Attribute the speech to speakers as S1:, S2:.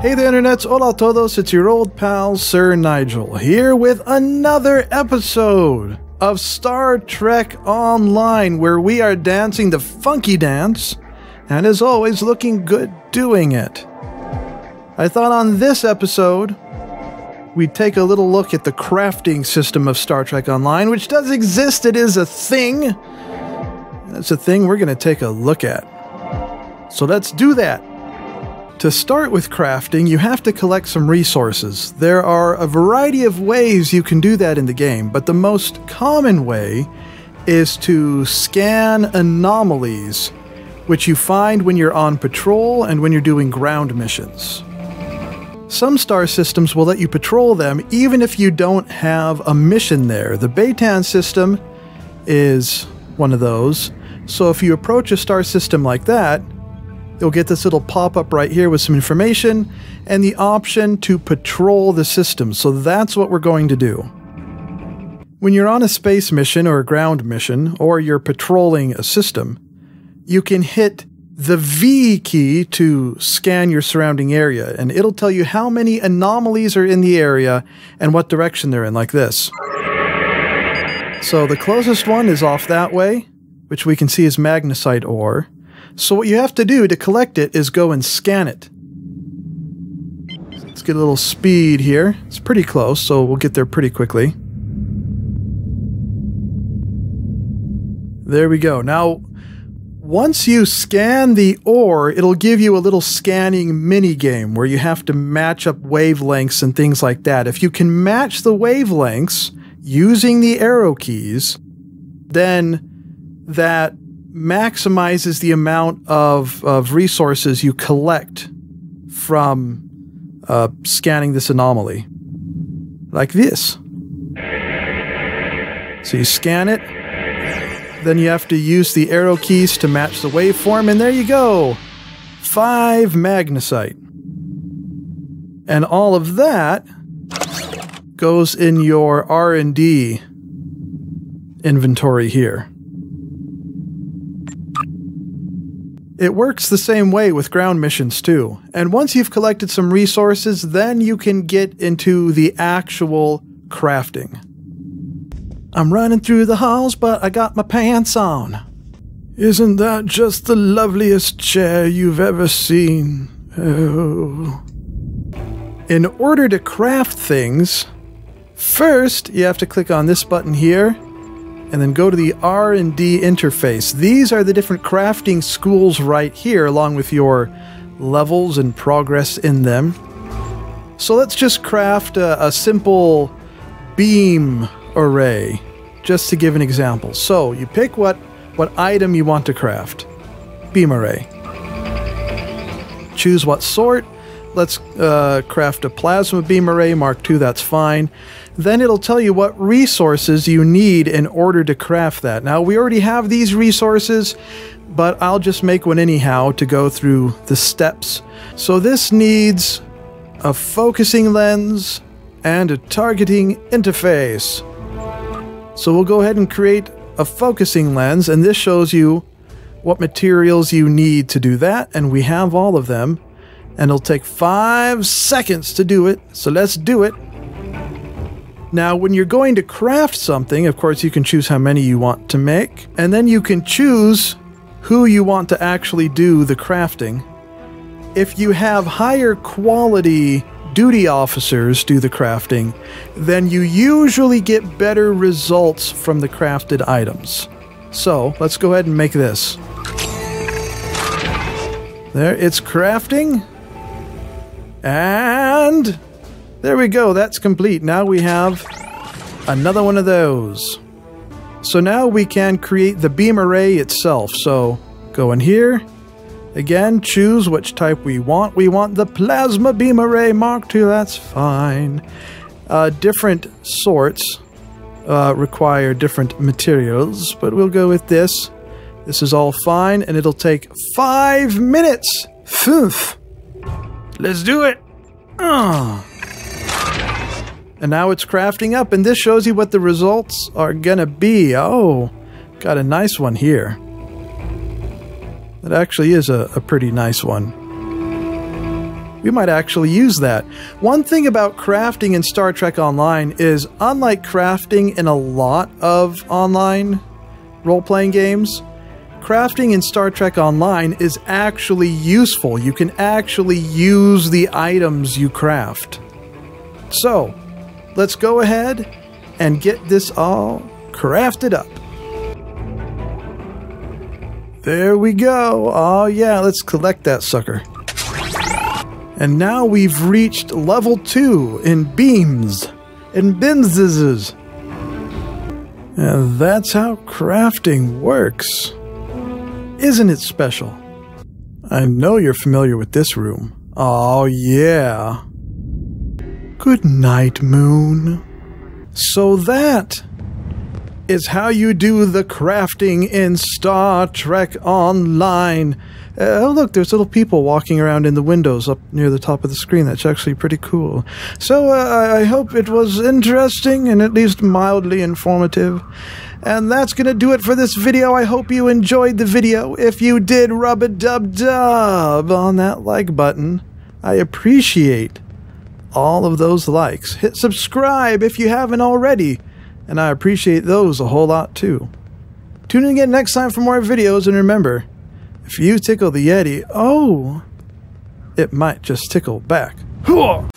S1: Hey there internets, hola a todos, it's your old pal Sir Nigel, here with another episode of Star Trek Online, where we are dancing the funky dance, and as always looking good doing it. I thought on this episode, we'd take a little look at the crafting system of Star Trek Online, which does exist, it is a thing. It's a thing we're going to take a look at. So let's do that. To start with crafting, you have to collect some resources. There are a variety of ways you can do that in the game, but the most common way is to scan anomalies, which you find when you're on patrol and when you're doing ground missions. Some star systems will let you patrol them even if you don't have a mission there. The Baytan system is one of those, so if you approach a star system like that, you'll get this little pop-up right here with some information and the option to patrol the system. So that's what we're going to do. When you're on a space mission or a ground mission, or you're patrolling a system, you can hit the V key to scan your surrounding area, and it'll tell you how many anomalies are in the area and what direction they're in, like this. So the closest one is off that way, which we can see is magnesite ore. So what you have to do to collect it is go and scan it. Let's get a little speed here. It's pretty close, so we'll get there pretty quickly. There we go. Now, once you scan the ore, it'll give you a little scanning mini-game where you have to match up wavelengths and things like that. If you can match the wavelengths using the arrow keys, then that maximizes the amount of resources you collect from scanning this anomaly. Like this. So you scan it, then you have to use the arrow keys to match the waveform, and there you go! 5 magnesite. And all of that goes in your R&D inventory here. It works the same way with ground missions too, and once you've collected some resources, then you can get into the actual crafting. I'm running through the halls, but I got my pants on. Isn't that just the loveliest chair you've ever seen? Oh. In order to craft things, first you have to click on this button here, and then go to the R&D interface. These are the different crafting schools right here, along with your levels and progress in them. So let's just craft a simple beam array, just to give an example. So you pick what item you want to craft. Beam array. Choose what sort. Let's craft a plasma beam array, Mark II, that's fine. Then it'll tell you what resources you need in order to craft that. Now, we already have these resources, but I'll just make one anyhow to go through the steps. So this needs a focusing lens and a targeting interface. So we'll go ahead and create a focusing lens, and this shows you what materials you need to do that, and we have all of them. And it'll take 5 seconds to do it, so let's do it. Now, when you're going to craft something, of course, you can choose how many you want to make, and then you can choose who you want to actually do the crafting. If you have higher quality duty officers do the crafting, then you usually get better results from the crafted items. So, let's go ahead and make this. There, it's crafting. And there we go, that's complete. Now we have another one of those. So now we can create the beam array itself. So go in here, again, choose which type we want. We want the plasma beam array Mark II, that's fine. Different sorts require different materials, but we'll go with this. This is all fine, and it'll take 5 minutes. Phew. Let's do it! And now it's crafting up, and this shows you what the results are gonna be. Oh, got a nice one here. That actually is a pretty nice one. We might actually use that. One thing about crafting in Star Trek Online is, unlike crafting in a lot of online role-playing games, crafting in Star Trek Online is actually useful. You can actually use the items you craft. So, let's go ahead and get this all crafted up. There we go. Oh yeah, let's collect that sucker. And now we've reached level 2 in beams. In bimses. And that's how crafting works. Isn't it special? I know you're familiar with this room. Oh yeah. Good night, Moon. So that is how you do the crafting in Star Trek Online. Oh look, there's little people walking around in the windows up near the top of the screen. That's actually pretty cool. So I hope it was interesting and at least mildly informative. And that's gonna do it for this video. I hope you enjoyed the video. If you did, rub-a-dub-dub on that like button. I appreciate all of those likes. Hit subscribe if you haven't already. And I appreciate those a whole lot too. Tune in again next time for more videos, and remember, if you tickle the Yeti, oh, it might just tickle back. Hooah!